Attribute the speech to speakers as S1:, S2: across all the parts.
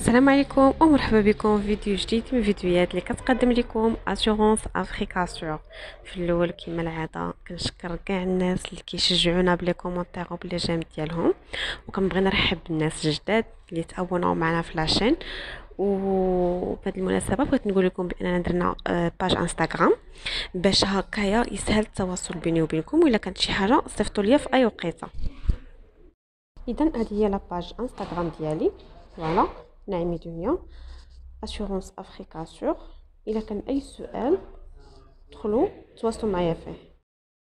S1: السلام عليكم ومرحبا بكم في فيديو جديد من فيديوهات اللي كتقدم لكم اسيغونس افريكاسيور. في الاول كما العاده كنشكر كاع الناس اللي كيشجعونا بلي كومونتير وبلي جيم ديالهم، وكنبغي نرحب بالناس الجداد اللي تابوناو معنا في لاشين. وبهذه المناسبه بغيت نقول لكم باننا درنا باج انستغرام باش هكايا يسهل التواصل بيني وبينكم، والا كانت شي حاجه صيفطوا لي في اي وقيته. اذا هذه هي لاباج انستغرام ديالي، فوالا نعمي دنيا اسيغونس افريكاسيور. الا كان اي سؤال دخلوا تواصلوا معايا فيه.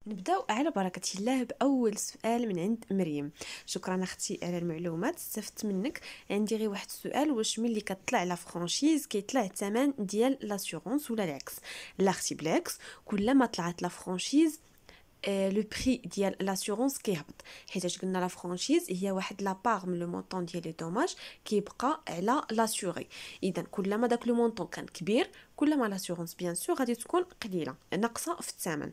S1: نبداو على بركه الله باول سؤال من عند مريم. شكرا اختي على المعلومات، استفدت منك. عندي غير واحد السؤال، واش ملي كطلع لا فرانشيز كيطلع الثمن ديال لاسيغونس ولا العكس؟ لا اختي بالعكس، كلما طلعت لا فرانشيز لو بري ديال لاسيغونس كيهبط، حيت قلنا لا فرانشيز هي واحد لا بار من لو مونطون ديال لي دوماج كيبقى على لاسيغي. اذا كلما داك لو مونطون كان كبير كلما لاسيغونس بيان سور غادي تكون قليله ناقصه في الثمن.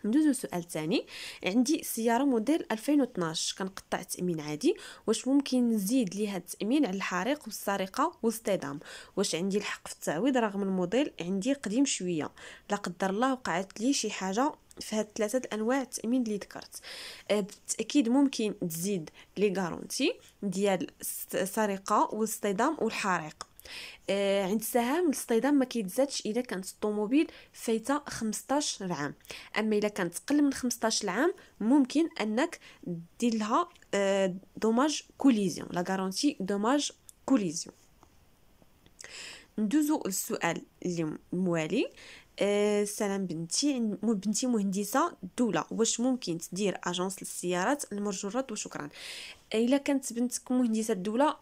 S1: ندوزو سؤال ثاني. عندي سياره موديل 2012 كنقطع تامين عادي، واش ممكن نزيد ليها التامين على الحريق والسرقه والاصطدام؟ واش عندي الحق في التعويض رغم الموديل عندي قديم شويه؟ لا قدر الله وقعت لي شي حاجه في هاد ثلاثه الانواع التامين اللي ذكرت. بالتاكيد ممكن تزيد لي غارونتي ديال السرقه والاصطدام والحريق. عند السهام الاصطدام ما كيتزادش اذا كانت الطوموبيل فايته 15 عام، اما اذا كانت اقل من 15 عام ممكن انك دير لها دوماج كوليزيون، لا غارونتي دوماج كوليزيون. ندوزو للسؤال اللي موالي. سلام بنتي مهندسه الدوله، واش ممكن تدير اجونس للسيارات المرجورات؟ وشكرا. الا كانت بنتك مهندسه الدوله،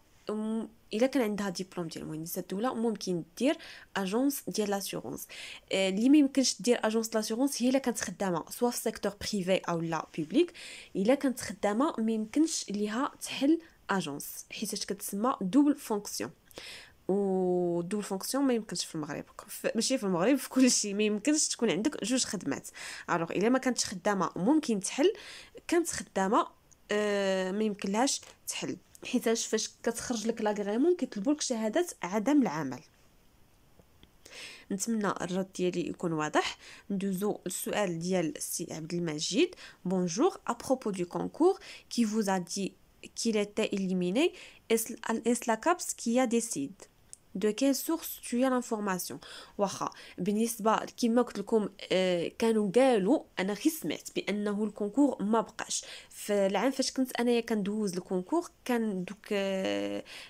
S1: الا كان عندها ديبلوم ديال مهندسه الدوله ممكن دير اجونس ديال لاسيغونس. اللي ما يمكنش دير اجونس لاسيغونس هي الا كانت خدامه سوا في سيكتور بريفي او لا بوبليك. الا كانت خدامه ما يمكنش ليها تحل اجونس حيت كتسمى دوبل فونكسيون، و دوبل فونكسيون ما يمكنش في المغرب، ماشي في المغرب، في كل شيء ما يمكنش تكون عندك جوج خدمات. الوغ الا ما كانتش خدامه ممكن تحل، كانت خدامه ما يمكنلهاش تحل، حيتاش فاش كتخرج لك لاغريمون كيطلبوا لك شهاده عدم العمل. نتمنى الرد ديالي يكون واضح. ندوزو للسؤال ديال السي عبد المجيد. بونجور، à propos du concours qui vous a dit qu'il était éliminé, est-ce la CAPS qui a décidé? De quelle source tu as l'information؟ واخا بالنسبه كما قلت لكم كانوا قالوا، انا غير سمعت بانه الكونكور ما بقاش. في العام فاش كنت انايا كندوز الكونكور كان دوك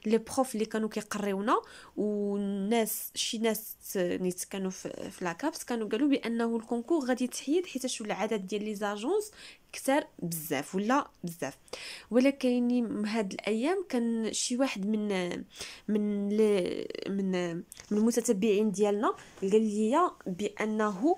S1: لي بروف اللي كانوا كيقريونا والناس شي ناس نيت كانوا في لاكابس كانوا قالوا بانه الكونكور غادي يتحيد حيت العدد ديال لي زاجونس كثر بزاف ولا بزاف. ولكن هاد الايام كان شي واحد من من المتتبعين ديالنا قال لي بانه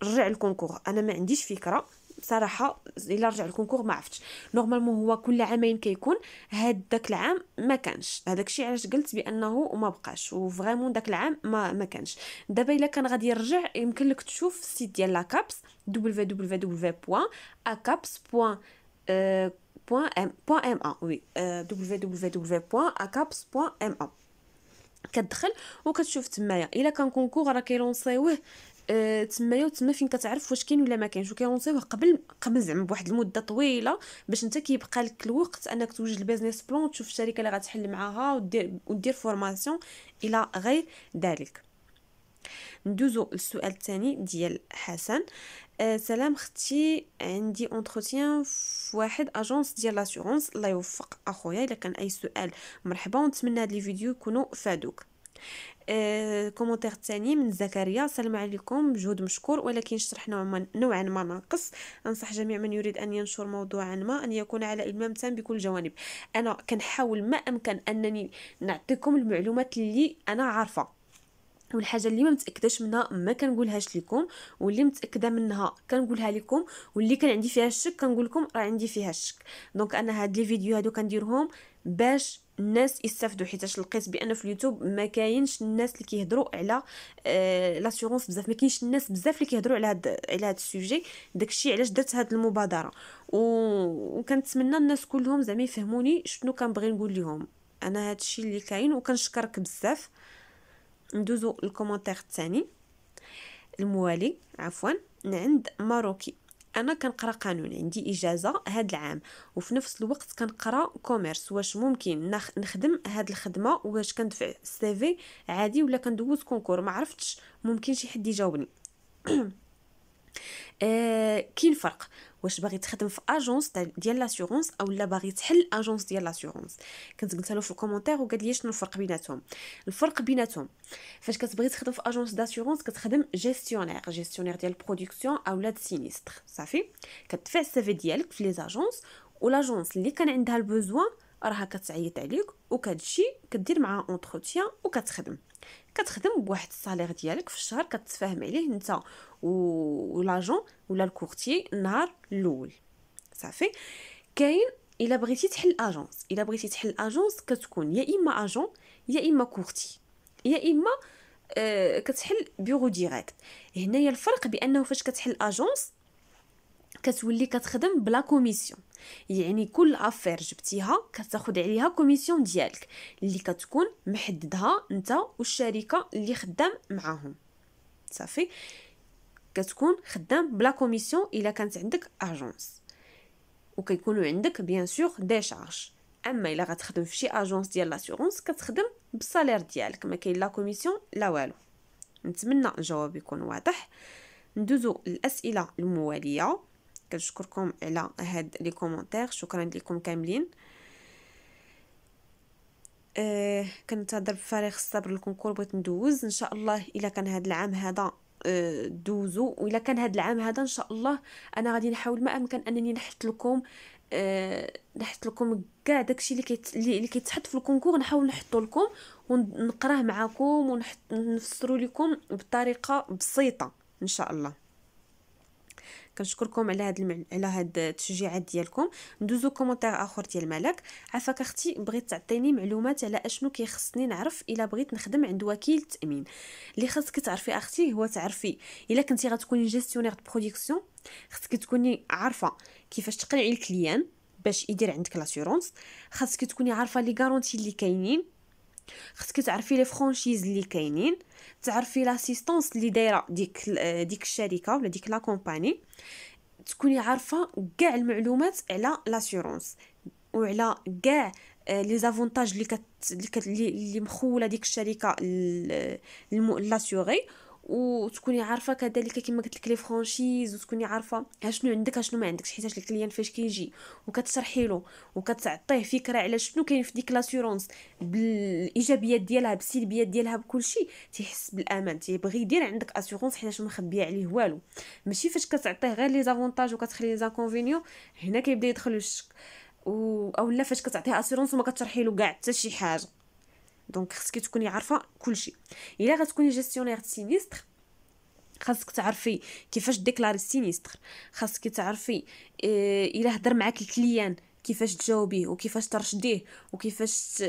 S1: رجع الكونكور. انا ما عنديش فكره صراحه الا رجع الكونكور ما عرفتش. نورمالمون هو كل عامين كيكون، هاد داك العام ما كانش، هذاك الشيء علاش قلت بانه ما بقاش، وفريمون داك العام ما كانش. دابا الا كان غادي يرجع يمكن لك تشوف السيت ديال لاكابس www.acaps.ma وي www.acaps.ma. كتدخل وكتشوف تمايا الا كان كونكور راه كيلونسيوه تمايا، وتما فين كتعرف واش كاين ولا ما كاينش، وكيلونسيوه قبل زعما بواحد المده طويله باش انت كيبقى لك الوقت انك توجد البيزنس بلان وتشوف الشركه اللي غتحل معاها ودير فورماسيون الى غير ذلك. ندوزو للسؤال الثاني ديال حسن. سلام اختي، عندي اونتروتيان في واحد اجونس ديال لاسيغونس. الله يوفق اخويا، الا كان اي سؤال مرحبا، ونتمنى هاد لي فيديو يكونوا فادوك. كومونتير ثاني من زكريا. السلام عليكم، بجهود مشكور ولكن الشرح نوعا ما ناقص. انصح جميع من يريد ان ينشر موضوعا ما ان يكون على علم تام بكل الجوانب. انا كنحاول ما امكن انني نعطيكم المعلومات اللي انا عارفه، والحاجه اللي ما متاكداش منها ما كنقولهاش لكم، واللي متاكده منها كنقولها لكم، واللي كان عندي فيها الشك كنقول لكم راه عندي فيها الشك. دونك انا هاد لي فيديو هادو كنديرهم باش الناس يستافدوا، حيت لقيت بان في اليوتيوب ما كاينش الناس اللي كيهضروا على لاسيغونس بزاف، ما كاينش الناس بزاف اللي كيهضروا على هاد السوجي. داكشي علاش درت هاد المبادره، وكنتمنى الناس كلهم زعما يفهموني شنو كنبغي نقول لهم. انا هادشي اللي كاين، وكنشكرك بزاف. ندوزو الكومونتير الثاني الموالي عفوا، عند ماروكي. انا كنقرا قانون، عندي اجازه هاد العام وفي نفس الوقت كنقرا كوميرس، واش ممكن نخدم هاد الخدمه؟ واش كندفع السي في عادي ولا كندوز كونكور؟ ما عرفتش، ممكن شي حد يجاوبني. كاين فرق واش باغي تخدم في اجونس ديال لاسيورونس او لا باغي تحل اجونس ديال لاسيورونس. كنت قلت له في الكومونتير وقال لي شنو الفرق بيناتهم. الفرق بيناتهم فاش كتبغي تخدم في اجونس داسيورونس كتخدم جيستيونير ديال البرودكسيون او لا سينيستر، صافي. كتدفع السي ديالك في لي اجونس، ولاجونس اللي كان عندها البوزوان راها كتعيط عليك وكتجي كدير معها اونتروتيان وكتخدم بواحد الصالير ديالك في الشهر كتفاهم عليه انت ولاجون ولا الكورتي النهار الاول، صافي. كاين الا بغيتي تحل اجونس كتكون يا اما اجون يا اما كورتي يا اما كتحل بيرو ديريكت. هنايا الفرق بانه فاش كتحل اجونس كتولي كتخدم بلا كوميسيون، يعني كل افير جبتيها كتاخد عليها كوميسيون ديالك اللي كتكون محددها انت والشركه اللي خدام معاهم، صافي. كتكون خدام بلا كوميسيون الا كانت عندك اجونس، وكيكونوا عندك بيان سور دي شارج. اما الا غتخدم في شي اجونس ديال لاسيورونس كتخدم بالصالير ديالك، ما كاين لا كوميسيون لا والو. نتمنى الجواب يكون واضح. ندوزو الاسئله المواليه. كنشكركم على هاد لي كومونتير، شكرا لكم كاملين. كنتظر بفارغ الصبر الكونكور، بغيت ندوز ان شاء الله. الا كان هاد العام هذا دوزو، والا كان هاد العام هذا ان شاء الله انا غادي نحاول ما امكن انني نحط لكم كاع داكشي اللي كيتحط في الكونكور، نحاول نحطو لكم ونقراه معكم ونفسروا لكم بطريقه بسيطه ان شاء الله. كنشكركم على هاد التشجيعات ديالكم. ندوزو كومونتير اخر ديال ملك. عافاك اختي، بغيت تعطيني معلومات على اشنو كيخصني نعرف الا بغيت نخدم عند وكيل التامين. اللي خاصك تعرفي اختي هو تعرفي الا كنتي غتكوني جيستيونير دو برودكسيون خاصك تكوني عارفه كيفاش تقنعي الكليان باش يدير عندك لاسيورونس، خاصك تكوني عارفه لي غارونتي اللي كاينين، خاصك تعرفي لي فرانشيز اللي كاينين، تعرفي لاسيستونس اللي دايره ديك الشركه ولا ديك لا كومباني، تكوني عارفه كاع المعلومات على لاسيورونس وعلى كاع لي زافونتاج اللي مخوله ديك الشركه لاسيوري، وتكوني عارفه كذلك كما قلت لك لي فرانشيز، وتكوني عارفه شنو عندك شنو ما عندكش، حيت الكليان فاش كيجي وكتشرحي له وكتعطيه فكره على شنو كاين في ديك لاسيورونس بالايجابيات ديالها بالسلبيات ديالها بكل شيء، تيحس بالامان، تيبغي يدير عندك اسيورونس حيت ما مخبيه عليه والو. ماشي فاش كتعطيه غير لي زافونتاج وكتخلي لي زانكونفينيون هنا كيبدا يدخل الشك، او لا فاش كتعطيه اسيورونس وما كتشرحي له كاع حتى شي حاجه. دونك خصك تكوني عارفه كلشي. الا غتكوني جيستيونير سينيستر خاصك تعرفي كيفاش ديكلاري السينيستر، خاصك تعرفي الا هضر معاك الكليان كيفاش تجاوبيه وكيفاش ترشديه وكيفاش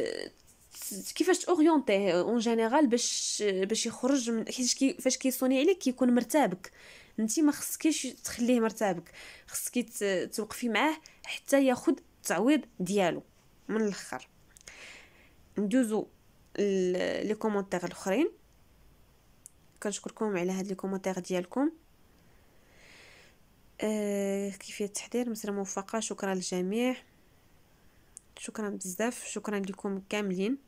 S1: اورينتيه اون جينيرال باش يخرج من حيت فاش كيصوني عليك كيكون مرتابك. انت ما خصكيش تخليه مرتابك، خصك توقفي معاه حتى ياخذ التعويض ديالو. من الاخر ندوزو لي كومونتير الاخرين. كنشكركم على هاد لي كومونتير ديالكم. كيفيه التحضير مسيره موفقه، شكرا للجميع، شكرا بزاف، شكرا لكم كاملين،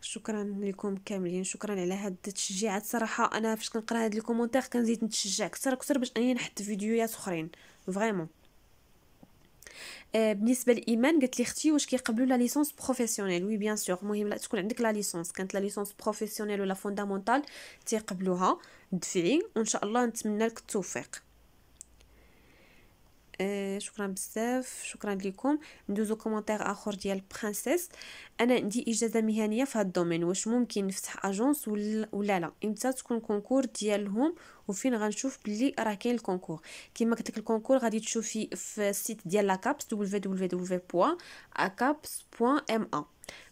S1: شكرا لكم كاملين، شكرا على هاد التشجيعات. صراحه انا فاش كنقرا هاد لي كومونتير كنزيد نتشجع اكثر باش اني نحط فيديوهات اخرين فريمون. بالنسبه لايمان قالت لي اختي واش كيقبلوا لا ليسونس بروفيسيونيل؟ وي بيان سور، المهم لا تكون عندك لا ليسونس، كانت لا ليسونس بروفيسيونيل ولا فوندامونتال تيقبلوها، دفعي وان شاء الله نتمنى لك التوفيق. شكرا بزاف، شكرا لكم. ندوزو كومونتير اخر ديال برانسيس. انا عندي اجازه مهنيه في هذا الدومين، واش ممكن نفتح اجونس ولا لا؟ امتى تكون الكونكور ديالهم وفين غنشوف بلي راه كاين الكونكور؟ كما قلت لك الكونكور غادي تشوفي في السيت ديال لاكابس www.acaps.ma،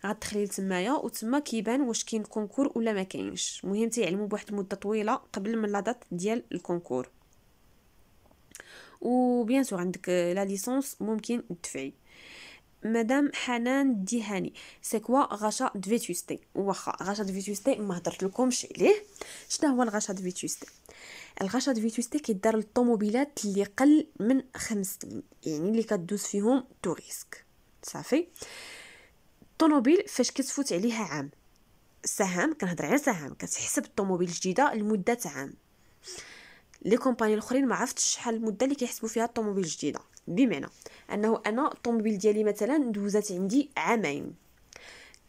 S1: غتدخلي لتمايا وتما كيبان واش كاين الكونكور ولا ما كاينش. المهم تيعلموا بواحد المده طويله قبل من لا دات ديال الكونكور. وبيان سور عندك لا ليسونس ممكن تدفعي. مدام حنان ديهاني سي كوا غاشا دو فيتوستي. واخا غاشا دو فيتوستي ما هضرت لكمش عليه. شنو هو الغاشا دو فيتوستي؟ الغاشا دو فيتوستي كيدار للطوموبيلات اللي قل من 5 سنين، يعني اللي كدوز فيهم تو ريسك. صافي. الطوموبيل فاش كتفوت عليها عام، سهام كنهضر على سهام، كتحسب الطوموبيل الجديده لمده عام. لي كومباني الاخرين ما عرفتش شحال المده اللي كيحسبوا فيها الطوموبيل الجديده، بمعنى انه انا الطوموبيل ديالي مثلا دوزات عندي عامين،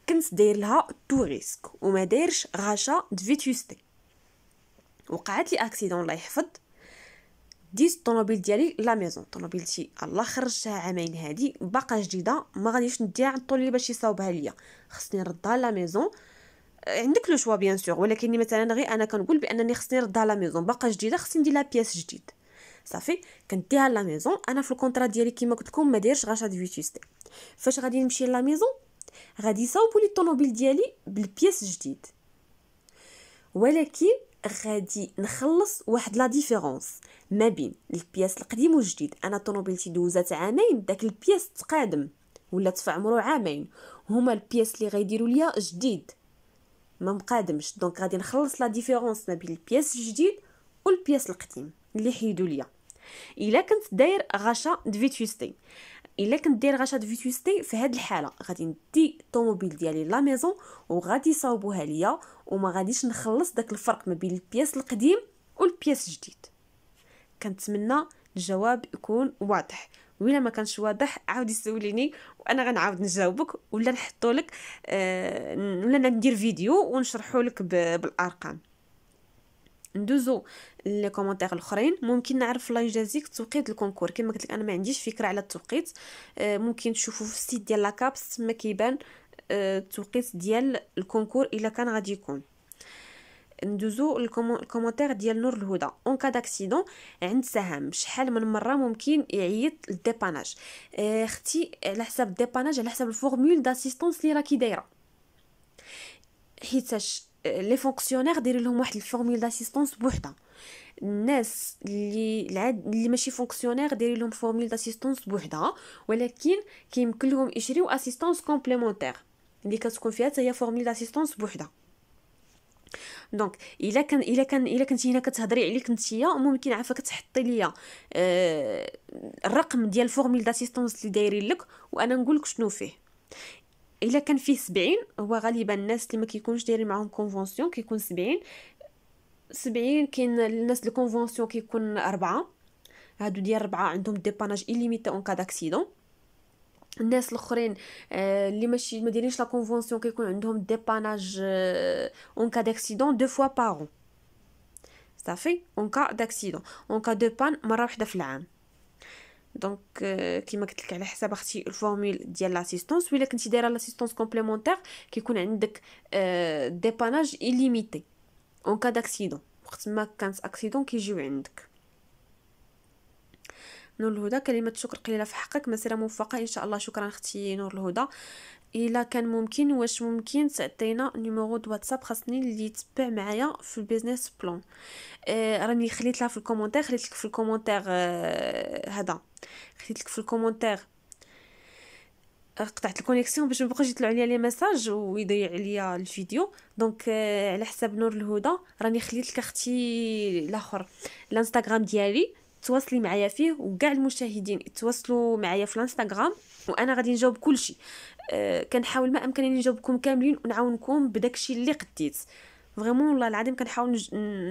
S1: كنت داير لها تو ريسك وما دايرش غاشا د فيتوستي، وقعت لي اكسيدون الله يحفظ، ديت الطوموبيل ديالي لا ميزون، طوموبيلتي الله خرجتها عامين هادي باقا جديده، ما غاديش نديها عند الطولي باش يصاوبها ليا، خصني نردها لا ميزون. عندك لو شوا بيان سور، ولكن مثلا غير انا كنقول بانني خصني نردها لا ميزون، باقا جديده خصني ندير لها بياس جديد. صافي كنديها لا ميزون. انا في الكونطرا ديالي كيما قلت لكم ما دايرش غاشا دو فيتوستي. فاش غادي نمشي لا ميزون غادي يصاوبوا لي الطوموبيل ديالي بالبياس جديد، ولكن غادي نخلص واحد لا ديفيرونس ما بين البياس القديم والجديد. انا طوموبيلتي دوزات عامين، داك البياس تقادم ولا تفع عمره عامين، هما البياس اللي غيديروا ليا جديد ما مقادمش، دونك غادي نخلص لا ديفيرونس ما بين البياس الجديد والبياس القديم اللي حيدوا ليا. الا كنت داير غاشا د فيتوستي، الا كنت داير غاشا د فيتوستي في هاد الحاله غادي ندي الطوموبيل ديالي لا ميزون وغادي يصاوبوها ليا، وما غاديش نخلص داك الفرق ما بين البياس القديم والبياس الجديد. كنتمنى الجواب يكون واضح، ولا ما كانش واضح عاودي سوليني وانا غنعاود نجاوبك، ولا نحطو لك ولا ندير فيديو ونشرحو لك بالارقام. ندوزو لي كومونتير الاخرين. ممكن نعرف الله يجازيك توقيت الكونكور؟ كما قلت لك انا ما عنديش فكره على التوقيت. ممكن تشوفوا في السيت ديال لاكابس ما كيبان التوقيت ديال الكونكور الا كان غادي يكون. ندوزو الكومونتير ديال نور الهدى. اون كا داكسيدون عند سهام شحال من مره ممكن يعيط للديباناج؟ اختي على حساب الديباناج على حساب الفورمول داسيستونس اللي راكي دايره، حيتاش لي فونكسيونير دايرين لهم واحد الفورمول داسيستونس بوحدها، الناس اللي ماشي فونكسيونير دايرين لهم فورمول داسيستونس بوحدها، ولكن كيمكن لهم يشريو اسيستونس كومبليمونتير اللي كتكون فيها حتى هي فورمول داسيستونس بوحدها. دونك الا كنتي هنا كتهضري عليك نتيا، ممكن عافاك تحطي ليا الرقم ديال الفورمول داسيستونس اللي دايرين لك وانا نقول لك شنو فيه. الا كان فيه 70 هو غالبا الناس اللي ما كيكونش دايرين معاهم كونفونسيون كيكون 70. كاين الناس اللي كونفونسيون كيكون 4، هادو ديال 4 عندهم ديباناج إليميتي اون كا داكسيدون. الناس الاخرين اللي ماشي ما دايرينش لا كونفونسيون كيكون عندهم ديباناج اون كا داكسيدون 2 فوا باغ. صافي اون كا داكسيدون اون كا دو بان مره واحده في العام. دونك كيما قلت لك على حساب اختي الفورمول ديال لاسيستونس، ولا كنتي دايره لاسيستونس كومبليمونتير كيكون عندك ديباناج إليميتي اون كا داكسيدون، وقت ما كانت اكسيدون كيجيو عندك. نور الهدى كلمه شكر قليله في حقك، مسيره موفقه ان شاء الله. شكرا اختي نور الهدى. الا كان ممكن واش ممكن تعطينا نيميرو دو واتساب خاصني اللي يتبع معايا في البيزنس بلان؟ راني خليت لها في الكومونتير، خليت لك في الكومونتير هذا، خليت لك في الكومونتير قطعت الكونيكسيون باش مابقاوش يطلعوا لي لي ميساج ويضيع ليا الفيديو. دونك على حساب نور الهدى راني خليت لك اختي الاخر الانستغرام ديالي، تواصلي معايا فيه، وكاع المشاهدين يتواصلوا معايا في الانستغرام وانا غادي نجاوب كلشي. كنحاول ما امكن اني نجاوبكم كاملين ونعاونكم بداكشي اللي قديت. فريمون والله العظيم كنحاول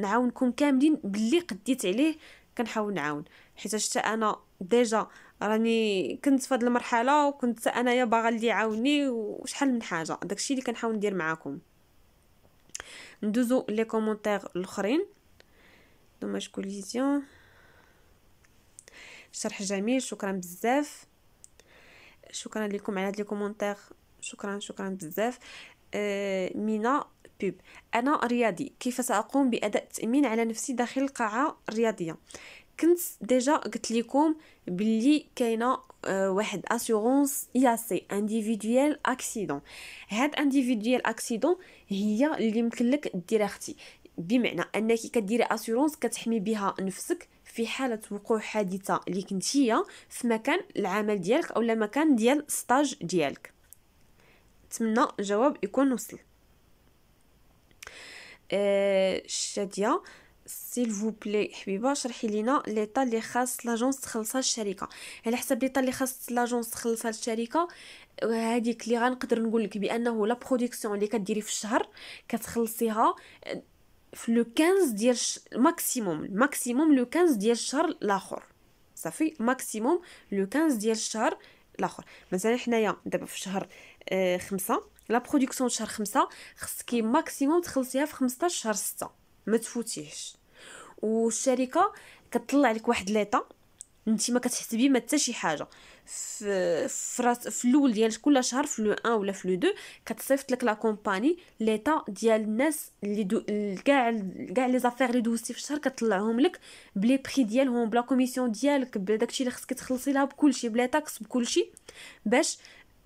S1: نعاونكم كاملين باللي قديت عليه، كنحاول نعاون، حيت حتى انا ديجا راني كنت في هذه المرحله وكنت انايا باغا اللي يعاوني وشحال من حاجه، داكشي اللي كنحاول ندير معاكم. ندوزو لي كومونتير الاخرين. دوماج كوليزيون شرح جميل، شكرا بزاف، شكرا لكم على هاد لي كومونتير، شكرا بزاف. مينا بوب. انا رياضي، كيف ساقوم باداء التامين على نفسي داخل القاعه الرياضيه؟ كنت ديجا قلت لكم باللي كاينه واحد اسيورونس سي انديفيدويال اكسيدون. هاد انديفيدويال اكسيدون هي اللي يمكن لك دير اختي، بمعنى انك كديري اسيورونس كتحمي بها نفسك في حاله وقوع حادثه اللي كنتيا في مكان العمل ديالك او لا مكان ديال ستاج ديالك. نتمنى الجواب يكون وصل. شاديه سيل فو بلي حبيبه شرحي لينا ليطا اللي خاص لاجونس تخلصها الشركه. على حسب ليطا اللي خاص لاجونس تخلصها الشركه هذيك اللي غنقدر نقول لك بانه لا برودكسيون اللي كديري في الشهر كتخلصيها في لو 15 ديال ماكسيموم لو 15 ديال الشهر الاخر. صافي ماكسيموم لو 15 ديال الشهر الاخر. مثلا حنايا دابا في شهر 5 لا برودكسيون شهر 5 خصك ماكسيموم تخلصيها في 15 شهر 6 ما تفوتيهش. والشركه كتطلع لك واحد ليطا انت ما كتحسبيه ما حتى شي حاجه في الاول ديال كل شهر في لو 1 ولا في لو 2 كتصيفط لك لا كومباني ليطا ديال الناس اللي كاع لي زافير اللي دوزتي في الشهر كتطلعهم لك بلي بري ديالهم بلا كوميسيون ديالك بداكشي اللي خصك تخلصي لها بكلشي بلا تاكس بكلشي باش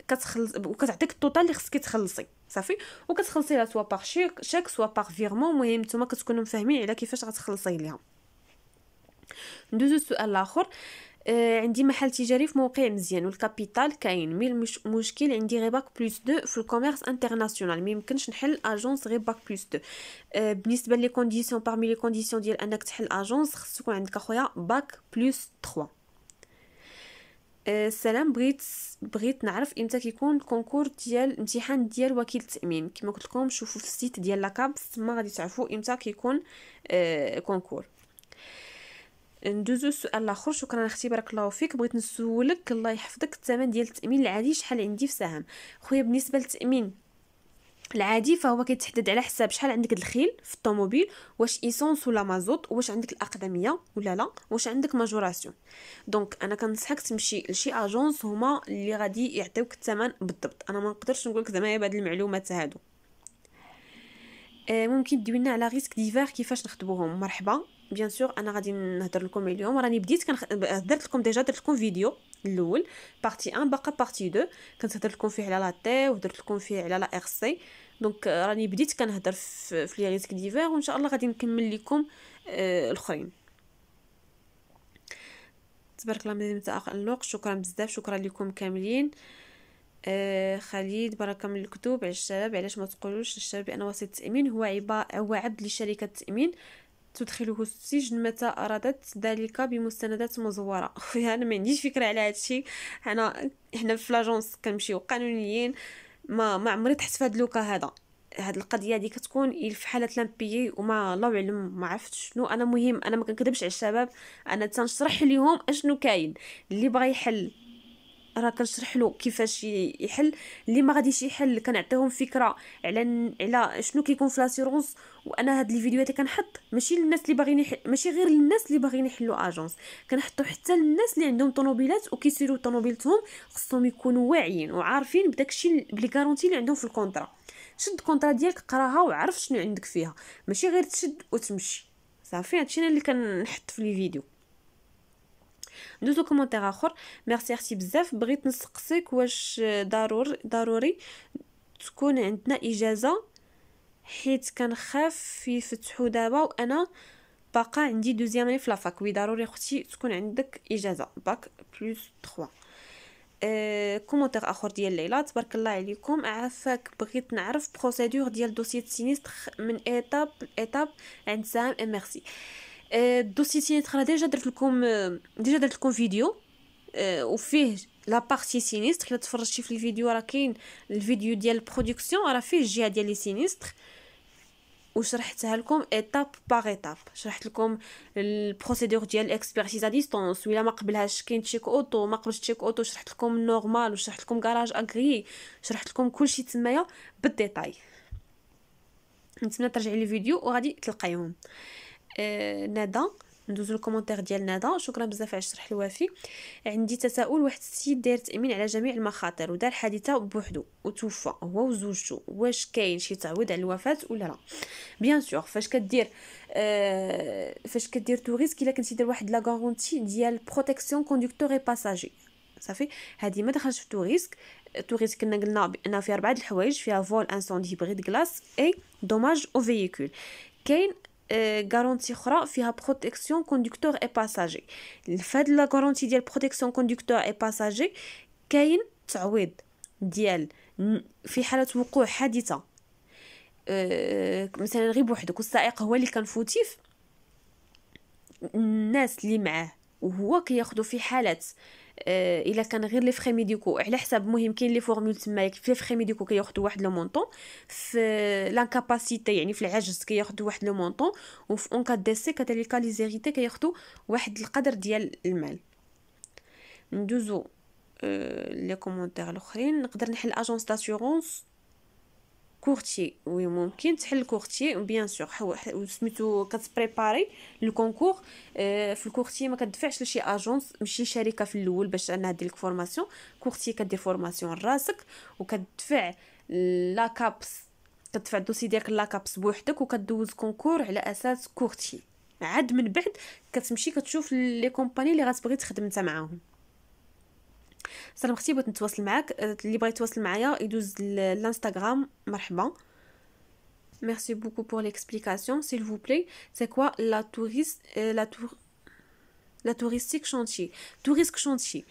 S1: كتخلص وكتعطيك الطوطال اللي خصك تخلصي. صافي وكتخلصي لها سوا باغ شيك سوا باغ فيرمون. المهم نتوما كتكونوا فاهمين على كيفاش غتخلصي ليها. ندوزو السؤال الاخر. عندي محل تجاري في موقع مزيان والكابيتال كاين مي المشكل عندي غير باك بلس 2 في الكوميرس انترناسيونال ما يمكنش نحل اجونس غير باك بلس 2. بالنسبه لي كونديسيون بارمي لي كونديسيون ديال انك تحل اجونس خص يكون عندك اخويا باك بلس 3. السلام بغيت نعرف امتى كيكون الكونكور ديال الامتحان ديال وكيل التامين. كما قلت لكم شوفوا في السيت ديال لاكابس تما غادي تعرفوا امتى كيكون كونكور. ندوزو السؤال الاخر. شكرا اختي بارك الله فيك. بغيت نسولك الله يحفظك الثمن ديال التامين العادي شحال عندي في سهم؟ خويا بالنسبه للتامين العادي فهو كيتحدد على حساب شحال عندك الخيل في الطوموبيل، واش ايسونس ولا مازوت، واش عندك الاقدميه ولا لا، واش عندك ماجوراسيون. دونك انا كنصحك تمشي لشي اجونس هما اللي غادي يعطيوك الثمن بالضبط. انا ما نقدرش نقول لك زعما بهاد المعلومات هادو. ممكن تدوي لنا على ريسك ديفير كيفاش نخدموهم؟ مرحبا بيان سور انا غادي نهضر لكم اليوم. راني بديت درت لكم ديجا درت لكم فيديو الاول بارتي 1 باقا بارتي 2 كنت هضرت لكم فيه على لا تي ودرت لكم فيه على لا ار سي. دونك راني بديت كنهضر في لي ريسك ديفير وان شاء الله غادي نكمل لكم الاخرين. تبارك الله مزيان تاع اللوق. شكرا بزاف شكرا لكم كاملين. خالد بركه من الكتب على الشباب علاش ما تقولوش للشباب بان وسيط التامين هو عبد لشركه التامين تدخله السجن متى أرادت ذلك بمستندات مزورة. خويا أنا ما عنديش فكرة على هادشي. حنا في لاجونس كنمشيو قانونيين ما عمري تحت في هاد لوكا هاد القضيه هادي كتكون في حاله لامبيي وما الله اعلم ما عرفتش شنو. انا مهم انا ما كنكذبش على الشباب انا تنشرح ليهم اشنو كاين. اللي بغى يحل راه كنشرح له كيفاش يحل. اللي ما غاديش يحل كنعطيهم فكره على شنو كيكون في لاسيرونس. وانا هاد الفيديوهات كنحط ماشي للناس اللي باغيين ماشي غير للناس اللي باغيين يحلوا اجونس كنحطو حتى للناس اللي عندهم طوموبيلات وكيسيروا طوموبيلتهم خصهم يكونوا واعيين وعارفين بداكشي بلي غارونتي اللي عندهم في الكونطرا. شد الكونطرا ديالك قراها وعرف شنو عندك فيها ماشي غير تشد وتمشي. صافي هادشي اللي كنحط في الفيديو. ندوزو كومونتير اخر. ميرسي اختي بزاف. بغيت نسقسيك واش ضروري تكون عندنا اجازه حيت كنخاف يفتحوا دابا وانا باقا عندي دوزيام اني في لافاك. وي ضروري اختي تكون عندك اجازه باك بلس 3. كومونتير اخر ديال ليلى. تبارك الله عليكم عافاك. بغيت نعرف بروسيدور ديال دوسيي سينيستر من ايتاب عند سام ميرسي. الدوسي سينيستر ديجا درت لكم فيديو وفيه لا بارتي سينيستر. الا تفرجتي في الفيديو راه كاين الفيديو ديال البرودكسيون راه فيه الجهه ديال لي سينيستر وشرحتها لكم ايتاب باغ ايتاب. شرحت لكم البروسيدور ديال الاكسبيرتيز ا ديستونس ولا ما قبلهاش كاين تشيك اوتو ما قبلش تشيك اوتو. شرحت لكم النورمال وشرحت لكم كراج اغري. شرحت لكم كلشي تمايا بالديتاي. نتمنى ترجعي لي الفيديو وغادي تلقايهم. ندى ندوزو الكومونتير ديال ندى. شكرا بزاف على الشرح الوافي. عندي تساؤل. واحد السيد داير تامين على جميع المخاطر ودار حادثه بوحدو وتوفى هو وزوجته. واش كاين شي تعويض على الوفاه ولا لا؟ بيان سور فاش كدير توريسك الا كنتي دير واحد لا غارونتي ديال بروتيكسيون كوندكتور اي باساجي صافي هذه ما دخلش في توريسك كنا قلنا بان فيها 4 الحوايج. فيها فول انسوندي بريد كلاس اي دوماج او فييكول. كاين غارونتي اخرى فيها بروتيكسيون كوندكتور اي باساجي. فهاد لا غارونتي ديال بروتيكسيون كوندكتور اي باساجي كاين تعويض ديال في حاله وقوع حادثه مثلا غير بوحدك والسائق هو اللي كان فوتيف، الناس اللي معاه وهو كياخذوا في حالات الا كان غير لي فري ميديكو على حساب مهم كاين لي فورمول تما في فري ميديكو كياخذوا واحد لو مونطون، في لانكاباسيتي يعني في العجز كياخذوا واحد لو مونطون، وفي اون كا دي سي كذلك لي زيريتي كياخذوا واحد القدر ديال المال. ندوزو لي كومونتير الاخرين. نقدر نحل اجونس داسيورونس كورتي، وي ممكن تحل كورتي بيان سور. سميتو كتبريباري لو كونكور في الكورتي ما كتدفعش لشي اجونس ماشي شركه في الاول باش انها دير لك فورماسيون. كورتي كدير فورماسيون راسك وكتدفع لا كابس، كتدفع الدوسي ديالك لا كابس بوحدك وكدوز كونكور على اساس كورتي. عاد من بعد كتمشي كتشوف لي كومباني اللي غتبغي تخدم انت معاهم. سلام اختي، بغيت نتواصل معاك. اللي بغى يتواصل معايا يدوز للانستغرام. مرحبا. Merci beaucoup pour l'explication, s'il vous plaît. C'est quoi la touristique chantier? Touristique chantier.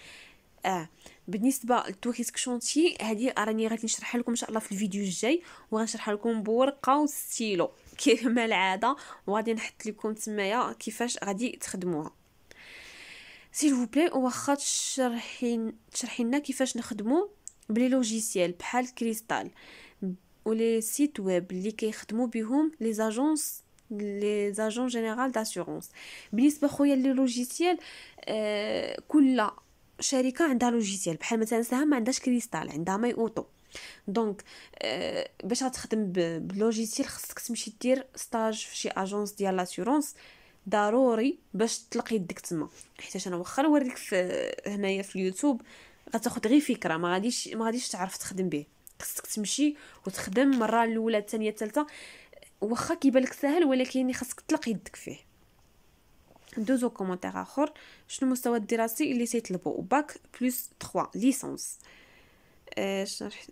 S1: بالنسبه للتوريسك شونتي هذه راني غادي نشرحها لكم ان شاء الله في الفيديو الجاي، وغنشرحها لكم بورقه وستيلو كما العاده، وغادي نحط لكم تمايا كيفاش غادي تخدموها. سيل فو بلاي. واخا تشرحي لنا كيفاش نخدموا بلي لوجيسيال بحال كريستال ولي سيت ويب اللي كيخدموا بهم لي زاجون جينيرال داسيورونس. بالنسبه خويا لي لوجيسيال كل شركه عندها لوجيسيال، بحال مثلا سهم ما عندهاش كريستال، عندها ماي اوتو. دونك باش غتخدم بلوجيسيال خصك تمشي دير ستاج في شي اجونس ديال لاسيورونس ضروري باش تطلق يدك تما، حيت انا واخا نوريك في هنايا في اليوتيوب غتاخد غير فكره، ما غاديش تعرف تخدم به. خصك تمشي وتخدم مره الاولى الثانيه الثالثه، واخا كيبان لك ساهل ولكن خصك تطلق يدك فيه. دوزو كومونتير اخر. شنو المستوى الدراسي اللي سيطلبوا؟ باك بلس 3 ليسونس.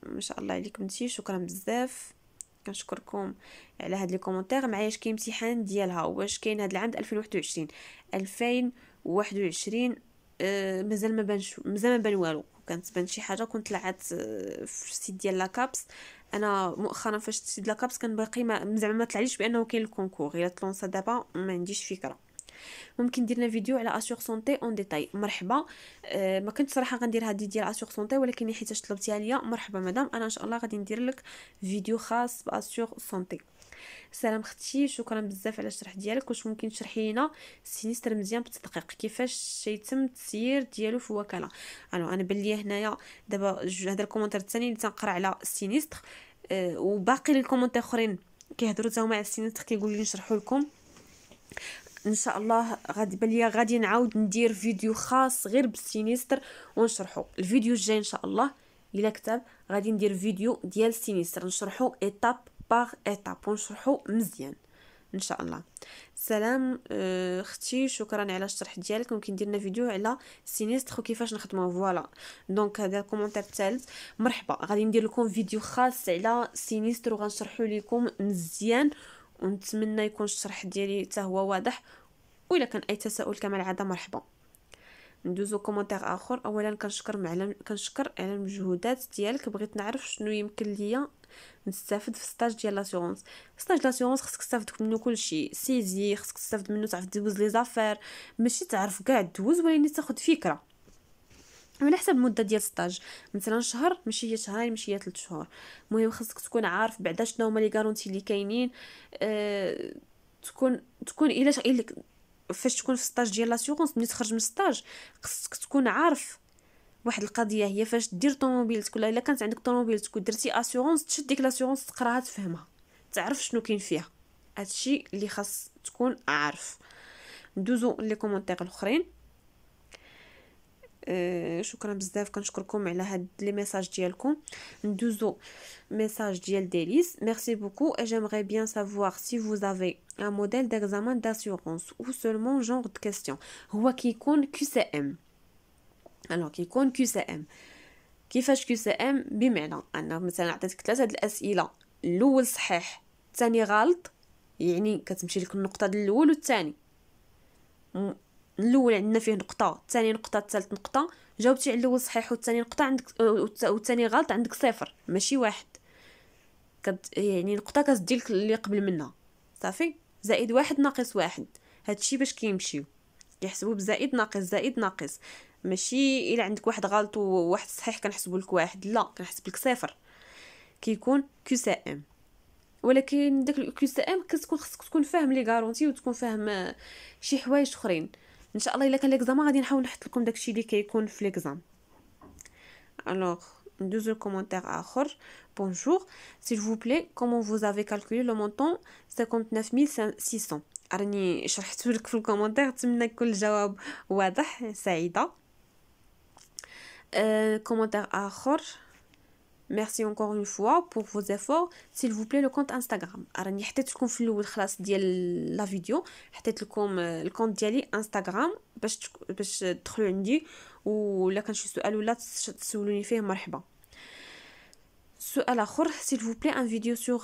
S1: ما شاء الله عليكم انتي، شكرا بزاف، كنشكركم على هاد لي كومونتير. معايا كاين امتحان ديالها واش كاين هاد العام 2021 مازال ما بان والو. كانت تبان شي حاجه كنت طلعت في السيت ديال لاكابس. انا مؤخرا فاش السيت لاكابس كان باقي زعما ما طلعليش بانه كاين الكونكور، الا طلونسا دابا ما عنديش فكره. ممكن درنا فيديو على اسور سونتي اون ديتاي. مرحبا. ما كنت صراحه غندير هذه ديال اسور سونتي، ولكن حيت طلبتيها ليا مرحبا مدام، انا ان شاء الله غادي ندير لك فيديو خاص باسور سونتي. سلام اختي، شكرا بزاف على الشرح ديالك. واش ممكن تشرحي لنا السينستر مزيان بالتدقيق كيفاش يتم التسيير ديالو في الوكاله؟ انا بان ليا هنايا دابا هذا الكومونتير الثاني اللي تنقرا على السينستر، وباقي لي الكومونتير اخرين كيهضروا حتى هما على السينستر كيقولوا لي نشرحوا لكم. ان شاء الله غادي بليا غادي نعاود ندير فيديو خاص غير بالسينستر ونشرحوا. الفيديو الجاي ان شاء الله الا كتب غادي ندير فيديو ديال السينستر نشرحوا ايتاب باغ ايتاب ونشرحوا مزيان ان شاء الله. سلام اختي، شكرا على الشرح ديالك. ممكن ديرنا فيديو على السينستر وكيفاش نخدموه. فوالا دونك هذا الكومونتير الثالث. مرحبا، غادي ندير لكم فيديو خاص على السينستر وغنشرحوا لكم مزيان، ونتمنى يكون الشرح ديالي حتى هو واضح، وإلا كان اي تساؤل كما العاده مرحبا. ندوزو كومونتير اخر. اولا كنشكر على المجهودات ديالك. بغيت نعرف شنو يمكن ليا نستافد في ستاج ديال لاسيورونس. ستاج لاسيورونس خصك تستافد منه كلشي، سيزي خصك تستافد منه، تعرف دوز لي زافير، ماشي تعرف كاع دوز ولكن تاخذ فكره على حسب المده ديال ستاج. مثلا شهر ماشي هي شهرين ماشي هي 3 شهور. المهم خصك تكون عارف بعدا شنو هما لي غارونتي اللي كاينين. تكون الا فاش تكون في ستاج ديال لاسيورونس ملي تخرج من ستاج خصك تكون عارف واحد القضيه، هي فاش دير طوموبيلتك ولا الا كانت عندك طوموبيلتك ودرتي اسيورونس تشد ديك لاسيورونس تقراها تفهمها تعرف شنو كاين فيها. هادشي اللي خاص تكون عارف. ندوزو لي كومونتير الاخرين. شكرا بزاف، كنشكركم على هاد لي ميساج ديالكم. ندوزو ميساج ديال ديليس. ميرسي بوكو et j'aimerais bien savoir si vous avez un modèle d'examen d'assurance ou seulement genre de question. هو كيكون QCM. alors كيكون QCM. كيفاش QCM؟ بمعنى ان مثلا عطيتك 3 الاسئله، الاول صحيح الثاني غلط، يعني كتمشي لك النقطه ديال الاول والثاني. الاول عندنا فيه نقطه، الثاني نقطه، الثالث نقطه. جاوبتي على الاول صحيح والثاني نقطه عندك، والثاني غلط عندك صفر ماشي واحد. يعني نقطه كتديلك اللي قبل منها صافي. زائد واحد ناقص واحد، هادشي باش كيمشيو كيحسبوا بزائد ناقص زائد ناقص. ماشي الا عندك واحد غلط وواحد صحيح كنحسبوا لك واحد، لا كنحسب لك صفر. كيكون كيو سي ام. ولكن داك الكيو سي ام خصك تكون فاهم لي غارونتي وتكون فاهم شي حوايج اخرين. ان شاء الله الا كان ليكزامان غادي نحاول نحط لكم داكشي اللي كيكون في ليكزام. Alors, ندوزو الكومونتير اخر. Bonjour, s'il vous plaît, comment vous avez calculé le montant 59600؟ راني شرحت لك في الكومونتير، نتمنى يكون الجواب واضح. سعيده. كومونتير اخر. Merci encore une fois pour vos efforts. S'il vous plaît, le compte Instagram. راني حطيت لكم في الاول خلاص ديال لا فيديو، حطيت لكم الكونت ديالي انستغرام باش تدخلوا عندي، ولا كان شي سؤال ولا تسولوني فيه مرحبا. سؤال اخر. s'il vous plaît un vidéo sur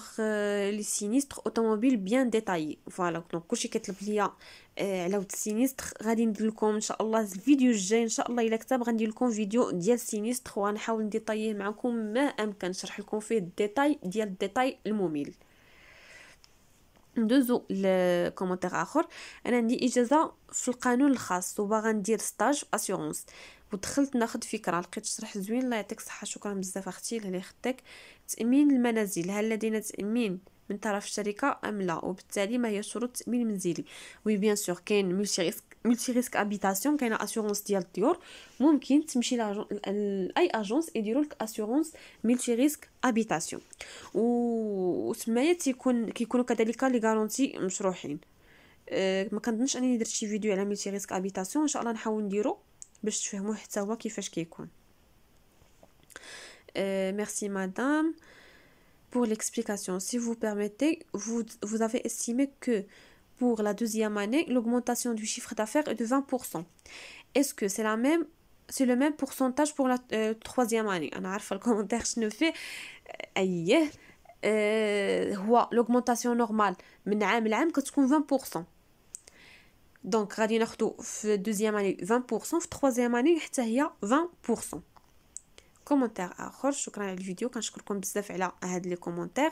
S1: les sinistres automobiles bien détaillé. فوالا دونك كلشي كيطلب ليا على ود السينيستر، غادي ندير لكم ان شاء الله الفيديو الجاي ان شاء الله الا كتب غندير لكم فيديو ديال السينيستر، وغنحاول نديطاييه معكم ما امكن، نشرح لكم فيه الديتاي ديال الديتاي الممل. ندوزو لكومونتير اخر. انا عندي اجازه في القانون الخاص وباغا ندير ستاج اسيورونس، ودخلت ناخذ فكره، لقيت شرح زوين. الله يعطيك الصحه، شكرا بزاف اختي اللي خدتك. تامين المنازل، هل لدينا تامين من طرف الشركه ام لا؟ وبالتالي ما هي شروط التامين المنزلي؟ وي بيان سور كاين ملتي ريسك ابيتاسيون، كاينه اسيورونس ديال الديور. ممكن تمشي لاي اجونس يديروا لك اسيورونس ملتي ريسك ابيتاسيون، وسمايه كيكونوا كذلك لي غارونتي مشروحين. ما كنظنش انني درت شي فيديو على ملتي ريسك ابيتاسيون، ان شاء الله نحاول نديرو باش تفهموا حتى هو كيفاش كيكون. Merci madame pour l'explication. Si vous permettez, vous avez estimé que pour la deuxième année, l'augmentation du chiffre d'affaires est de 20%. Est-ce que c'est le même pourcentage pour la troisième année؟ أنا عارفة الكومنتير شنو فيه. أيه هو l'augmentation normale من عام لعام كتكون 20%. دونك غادي ناخدو في دوزيام اني 20%، في تروازيام اني حتى هي 20%. كومونتير اخر. شكرا على الفيديو، كنشكركم بزاف على هاد لي كومونتير.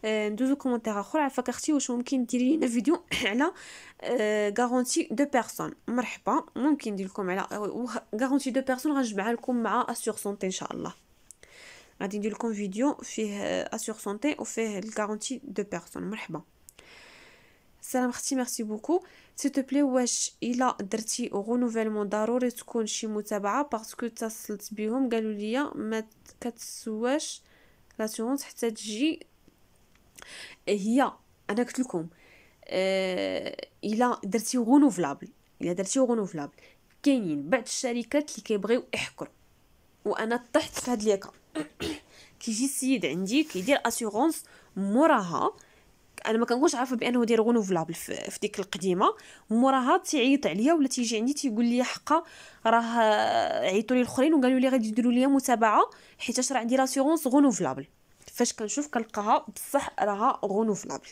S1: ندوزو كومونتير اخر. عافاك اختي، واش ممكن ديري لنا فيديو على غارونتي دو بيرسون؟ مرحبا، ممكن ندير لكم على غارونتي دو بيرسون، غنجمعها لكم مع اسيور سونتي ان شاء الله. غادي ندير لكم فيديو فيه اسيور سونتي وفيه الغارونتي دو بيرسون. مرحبا. سلام اختي، ميرسي بوكو. سي تو بلي، واش الا درتي غونوفيلمون ضروري تكون شي متابعه؟ باسكو اتصلت بهم قالوا لي ما كتسواش لاسيورونس حتى تجي. هي انا قلت لكم الا درتي غونوفلابل كاينين بعض الشركات اللي كيبغيو يحكروا، وانا طحت في هاد ليكا. كيجي السيد عندي كيدير اسيورونس موراها، انا ما كنكونش عارفه بانه دير غونوفلابل في ديك القديمه، موراها تيعيط عليا ولا تيجي عندي تيقول لي حقا راه عيطوا لي الاخرين وقالوا لي غادي يديروا لي متابعه حيت راه عندي لاسيورونس غونوفلابل. فاش كنشوف كنلقاها بصح راها غونوفلابل،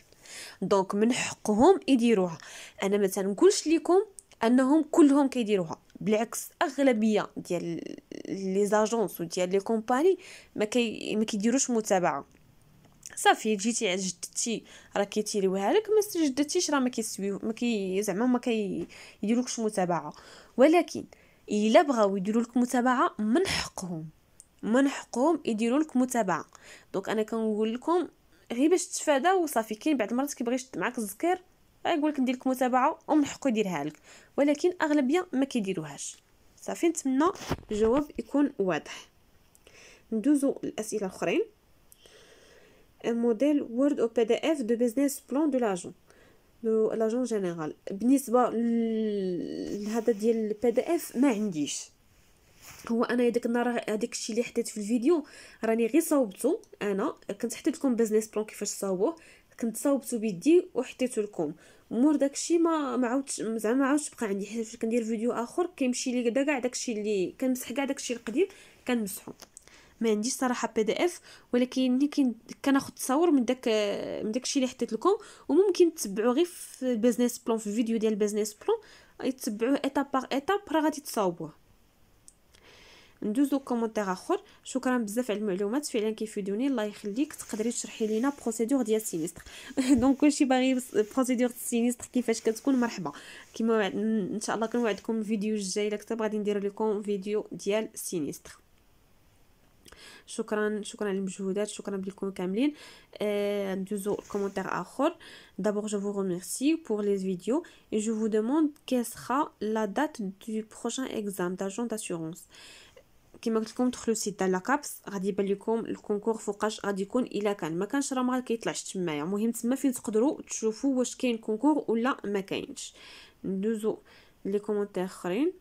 S1: دونك من حقهم يديروها. انا ما تنقولش لكم انهم كلهم كيديروها، بالعكس اغلبيه ديال لي زاجونس وديال لي كومباني ما كيديروش متابعه. صافي جيتي جدتي راه كيتيريوها لك، ما جدتيش راه ما كيسويو زعما ما كيديروكش متابعه. ولكن الا بغاو يديروا لك متابعه من حقهم يديروا لك متابعه. دونك انا كنقول لكم غير باش تتفادى وصافي. كاين بعض المرات كيبغي يشد معاك الزكير يقول لك ندير لك متابعه ومن حقه يديرها لك، ولكن اغلبيه ما كيديروهاش. صافي نتمنى الجواب يكون واضح. ندوزو الاسئله الاخرين. موديل وورد او بي دي اف دو بيزنس بلان دو لاجون جينيرال. بالنسبه لهذا ديال البي دي اف ما عنديش. هو انا ديك النهار هذاك الشيء اللي حطيت في الفيديو راني غير صاوبته. انا كنت حطيت لكم بيزنس بلان كيفاش صاوبوه، كنت صاوبته بيدي وحطيته لكم. مور داكشي ما عاودش زعما ما عاودش بقى عندي، حيت كندير فيديو اخر كيمشي لي كاع داكشي اللي كنمسح كاع داكشي القديم كنمسحو.
S2: ما عنديش صراحه بي دي اف، ولكن ملي كناخذ تصاور من داكشي اللي حطيت لكم، وممكن تتبعوا غير في البيزنس بلان، في الفيديو ديال البيزنس بلان يتبعوه ايتاب باغ ايتاب راه غادي تصاوبوه. ندوزو كومونتير اخر. شكرا بزاف على المعلومات، فعلا كيفيدوني، الله يخليك. تقدري تشرحي لينا بروسيدور ديال السينيستر؟ دونك كلشي باغي بروسيدور السينيستر كيفاش كتكون، مرحبا. كيما ان شاء الله كنوعدكم الفيديو الجاي لا كتب غادي ندير لكم فيديو ديال السينيستر. شكرا على المجهودات، شكرا لكم كاملين. ندوزو كومونتير اخر. D'abord je vous remercie pour les vidéos et je vous demande quelle sera la date du prochain examen d'agent d'assurance. كما قلت لكم دخلوا السيت تاع لاكابس، غادي يبان لكم الكونكور فوقاش غادي يكون. الا كان ما كانش راه ما كيطلعش تمايا، المهم تما فين تقدروا تشوفوا واش كاين كونكور ولا ما كاينش. ندوزو لي كومونتير اخرين.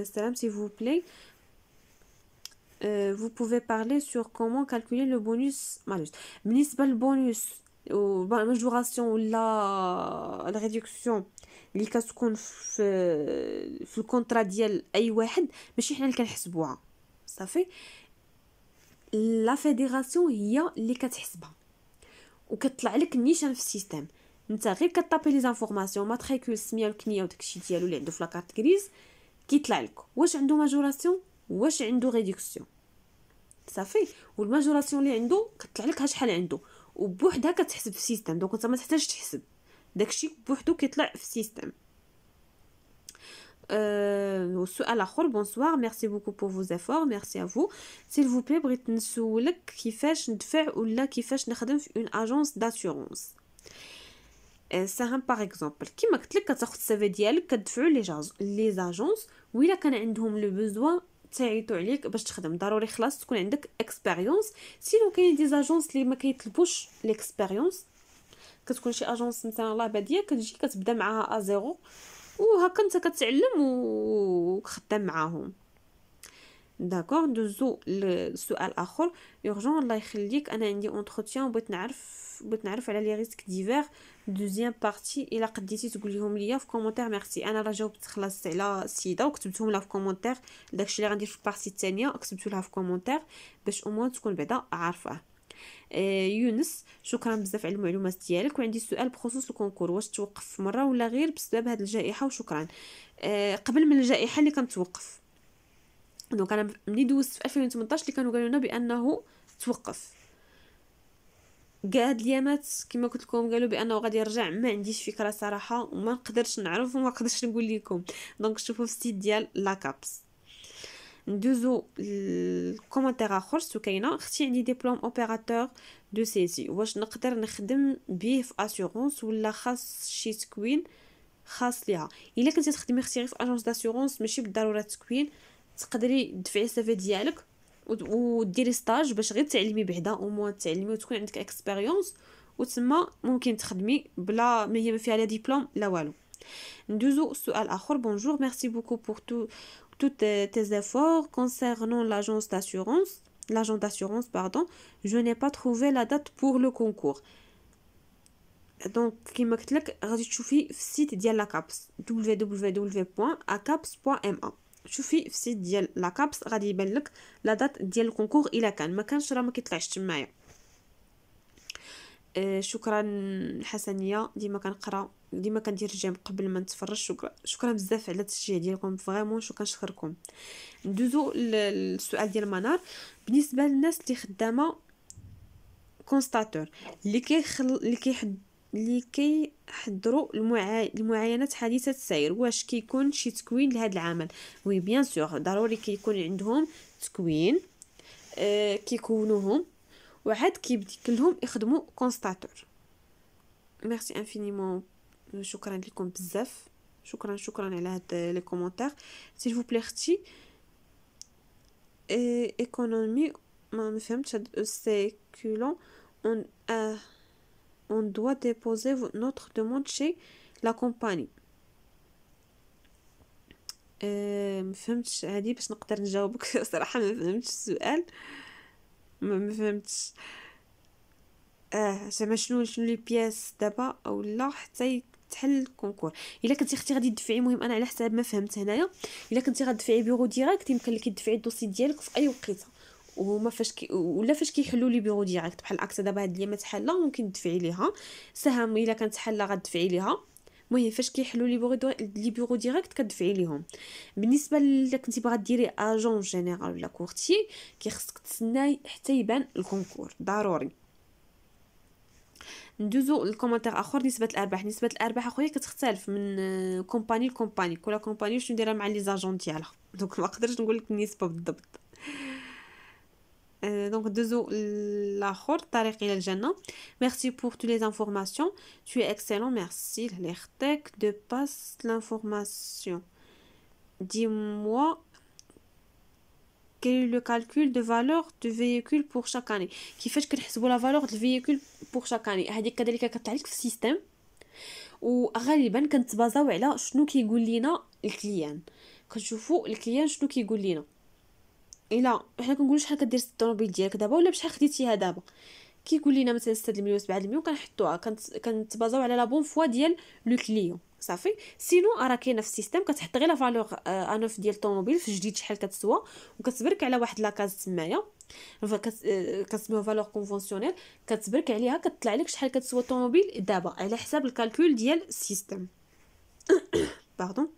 S2: سلام s'il vous plaît. Vous pouvez parler sur comment calculer le bonus malus. بالنسبه للبونus والماجوراسيون ولا الريدكسيون اللي كتكون في الكونطرا ديال اي واحد، ماشي حنا اللي كنحسبوها صافي. لا فيدراسيون هي اللي كتحسبها وكتطلع لك نيشان في السيستم. انت غير كطابي لي زانفورماسيون ماتريكول السميه والكنيه وداكشي ديالو اللي عنده في لاكارت غريز، كيطلع لك واش عنده ماجوراسيون واش عنده ريدكسيون صافي. والماجوراسيون اللي عنده كتطلع لك شحال عنده، وبوحدها كتحسب في السيستم. دونك انت ما تحتاجش تحسب داكشي بوحدو كيطلع في السيستم. والسؤال اخر. بونسوار ميرسي بوكو بور فوز افور. ميرسي ا فو. سيل فو بلي بغيت نسولك كيفاش ندفع ولا كيفاش نخدم في اون اجونس داسيورونس. ساهم باغ اكزومبل كيما قلت لك، كتاخذ السيفي ديالك كتدفعوا لي زاجونس، وإلا كان عندهم لو بوزوان تعيطوا عليك باش تخدم. ضروري خلاص تكون عندك اكسبيريونس، سينو كاين دي زاجونس اللي ما كيطلبوش ليكسبيريونس. كتكون شي اجونس مثلا الله باديه كتجي كتبدا معاها زيرو، وهكا انت كتعلم وخدام معاهم. داكور. ندوزو لسؤال اخر. اورجون الله يخليك، انا عندي اونتروتيان بغيت نعرف على لي ريسك ديفير دوزيام بارتي، الا قديتي تقول لهم ليا في كومونتير ميرسي. انا راه جاوبت خلاص على السيده وكتبتهم لها في كومونتير، داكشي اللي غندير في البارتي الثانيه كتبتو لها في كومونتير باش او تكون بعدا عارفه. يونس شكرا بزاف على المعلومات ديالك. وعندي سؤال بخصوص الكونكور، واش توقف مره ولا غير بسبب هذه الجائحه؟ وشكرا. قبل من الجائحه اللي كانت توقف، دونك انا ملي دوزت في 2018 اللي كانوا قالوا لنا بانه توقف. كاع هاد اليامات كما قلت لكم قالوا بانه غادي يرجع، ما عنديش فكره صراحه وما نقدرش نعرف وما نقدرش نقول لكم. دونك شوفوا في السيت ديال لاكابس. ندوزو الكومونتير اخر. سكينه اختي عندي ديبلوم اوبيراتور دو سيسي، واش نقدر نخدم به في اسيورونس ولا خاص شي تكوين خاص ليها؟ الا كنتي تخدمي اختي غير في اجونس داسيورونس ماشي بالضروره تكوين، تقدري تدفعي السيفي ديالك وديري ستاج باش غير تعلمي بعدا او موان تعلمي وتكون عندك اكسبيريونس، وتما ممكن تخدمي بلا ما هي ما فيها لا ديبلوم لا والو. ندوزو السؤال اخر. بونجور ميرسي بوكو بور toutes tes efforts concernant l'agent d'assurance, pardon, je n'ai pas trouvé la date pour le concours. Donc كما قلت لك غادي تشوفي في السيت ديال لاكابس www.acaps.ma. شوفي في السيت ديال لاكابس غادي يبان لك لا دات ديال الكونكور. الا كان ما كانش راه ما كيطلعش تمايا. شكرا حسنيه، ديما كنقرا ديما كندير جيم قبل ما نتفرج. شكرا بزاف على التشجيع ديالكم، فريمون شكرا نشكركم. ندوزو للسؤال ديال منار. بالنسبه للناس اللي خدامه كونستاتور اللي كيحضروا المعاينات حديثه السير، واش كيكون شي تكوين لهذا العمل؟ وي بيان سور ضروري كيكون عندهم تكوين كيكونوهم وعاد كيبدي لهم يخدموا كونستاتور. ميرسي انفينيمون، شكرا لكم بزاف. شكرا على هاد لي كومونتير. سيل فو بلي اختي ايكونومي ما فهمتش هاد سيكولون on doit déposer notre demande chez la compagnie. ما فهمتش هادي باش نقدر نجاوبك صراحه ما فهمتش السؤال، ما فهمتش. زعما شنو لي بياس دابا او لا حتى تحل الكونكور. الا كنتي اختي غادي تدفعي، المهم انا على حساب ما فهمت هنايا، الا كنتي غتدفعي بيرو ديريكت يمكن لك تدفعي الدوسي ديالك في اي وقيته، وهما ولا فاش كيحلوا لي بيرو ديريكت بحال اكسا دابا هاد اليامات حاله ممكن تدفعي ليها، سهم الا كانت حاله غتدفعي ليها. المهم فاش كيحلوا لي بيرو ديريكت كتدفعي ليهم. بالنسبه الا كنتي باغا ديري اجون جينيرال ولا كورتي كيخصك تسناي حتى يبان الكونكور ضروري. ندوزو الكومنتير اخر. نسبه الارباح اخويا كتختلف من كومباني لكومباني، كل كومباني شنو دايره مع لي زاجون ديالها، دونك ما نقدرش نقول لك النسبه بالضبط. Donc ندوزو الاخر طريق الى الجنه. Merci pour toutes les informations, tu es excellent, merci l'ERTEC de passe l'information. Dis-moi quel est le calcul de valeur du véhicule pour chaque année. كيفاش كنحسبوا لا فالور ديال الفييكول pour chaque année. هذيك كذلك كطلع لك في السيستم، وغالبا كنتبازاو على شنو كيقول لينا الكليان. كنشوفوا الكليان شنو كيقول لينا. الا حنا كنقولوا شحال كدير الطوموبيل ديالك دابا ولا بشحال خديتيها دابا، كيقول لينا مثلا 6 المليون 7 المليون كنحطوها، كنتبازاو على لا بون فوا ديال لو كليون صافي. سينو راه كاينه في السيستم كتحط غير لا فالور انوف ديال الطوموبيل في جديد شحال كتسوى، وكتبرك على واحد لاكاز تمايا كتسميوها فالور كونفونسيونيل، كتبرك عليها كتطلع لك شحال كتسوى الطوموبيل دابا على حساب الكالكول ديال السيستم. باردون.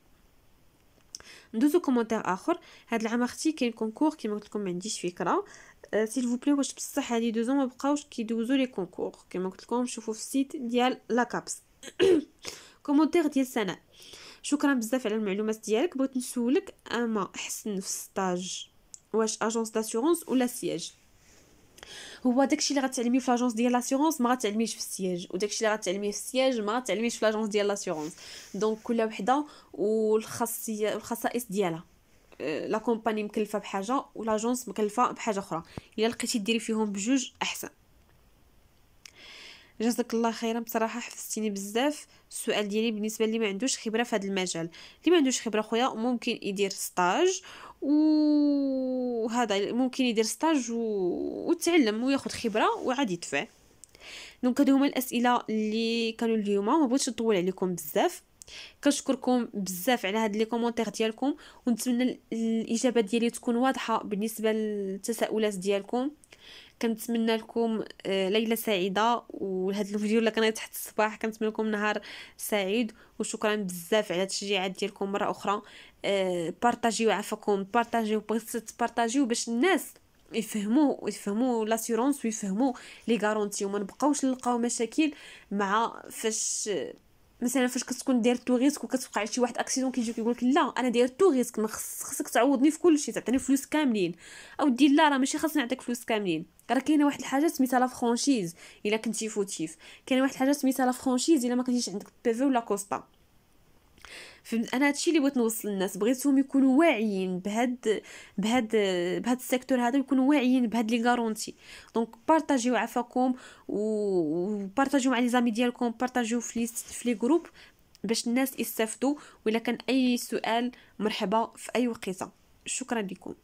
S2: ندوزو كومونتير اخر. هاد العام اختي كاين كونكور كيما قلت لكم ما عنديش فكره، سيل فو بلي واش بصح هادي 2 ans ما بقاوش كيدوزو لي كونكور كيما قلت لكم. شوفوا في السيت ديال لاكابس. كومونتير ديال سناء. شكرا بزاف على المعلومات ديالك. بغيت نسولك اما احسن في ستاج واش اجونس داسيورونس ولا سياج؟ هو داكشي اللي غتعلميه في لاجونس ديال لاسيورونس ما غتعلميش في السياج، وداكشي اللي غتعلميه في السياج ما غتعلميش في لاجونس ديال لاسيورونس. دونك كل وحده والخصائص ديالها. لا كومباني مكلفه بحاجه ولاجونس مكلفه بحاجه اخرى، الا لقيتي ديري فيهم بجوج احسن. جزاك الله خيرا، بصراحه حفزتيني بزاف. السؤال ديالي بالنسبه اللي ما عندوش خبره في هذا المجال، اللي ما عندوش خبره خويا ممكن يدير ستاج، وهذا ممكن يدير ستاج وتعلم وياخذ خبره وعاد يدفع. دونك هادو هما الاسئله اللي كانوا اليوم، ما بغيتش نطول عليكم بزاف. كنشكركم بزاف على هاد لي كومونتير ديالكم، ونتمنى الاجابات ديالي تكون واضحه بالنسبه للتساؤلات ديالكم. كنتمنى لكم ليله سعيده، وهذا الفيديو اللي كان تحت الصباح كنتمنى لكم نهار سعيد، وشكرا بزاف على التشجيعات ديالكم مره اخرى. بارطاجيو عفاكم، بارطاجيو باش الناس يفهموا لاسيورونس ويفهموا لي غارونتي، وما نبقاوش نلقاو مشاكل مع فاش مثلا فاش كتكون داير تو ريسك وكتوقع شي واحد اكسيدون كيجي كيقولك لا انا داير تو ريسك، ما خصك تعوضني في كل شيء، تعطيني فلوس كاملين. او دير لا راه ماشي خاصني نعطيك فلوس كاملين، راه كاينه واحد الحاجه سميتها لا فرانشيز الا كنتي فوتيف، كاينه واحد الحاجه سميتها لا فرانشيز الا ما كنتيش عندك بي في ولا كوسطا. فهمت؟ انا هادشي اللي بغيت نوصل للناس، بغيتهم يكونوا واعيين بهاد السيكتور هذا، يكونوا واعيين بهاد لي غارونتي. دونك بارطاجيو عفاكم وبارطاجيو مع لي زامي ديالكم، بارطاجيو في لي جروب باش الناس يستافدوا. ولا كان اي سؤال مرحبا في اي وقيته. شكرا لكم.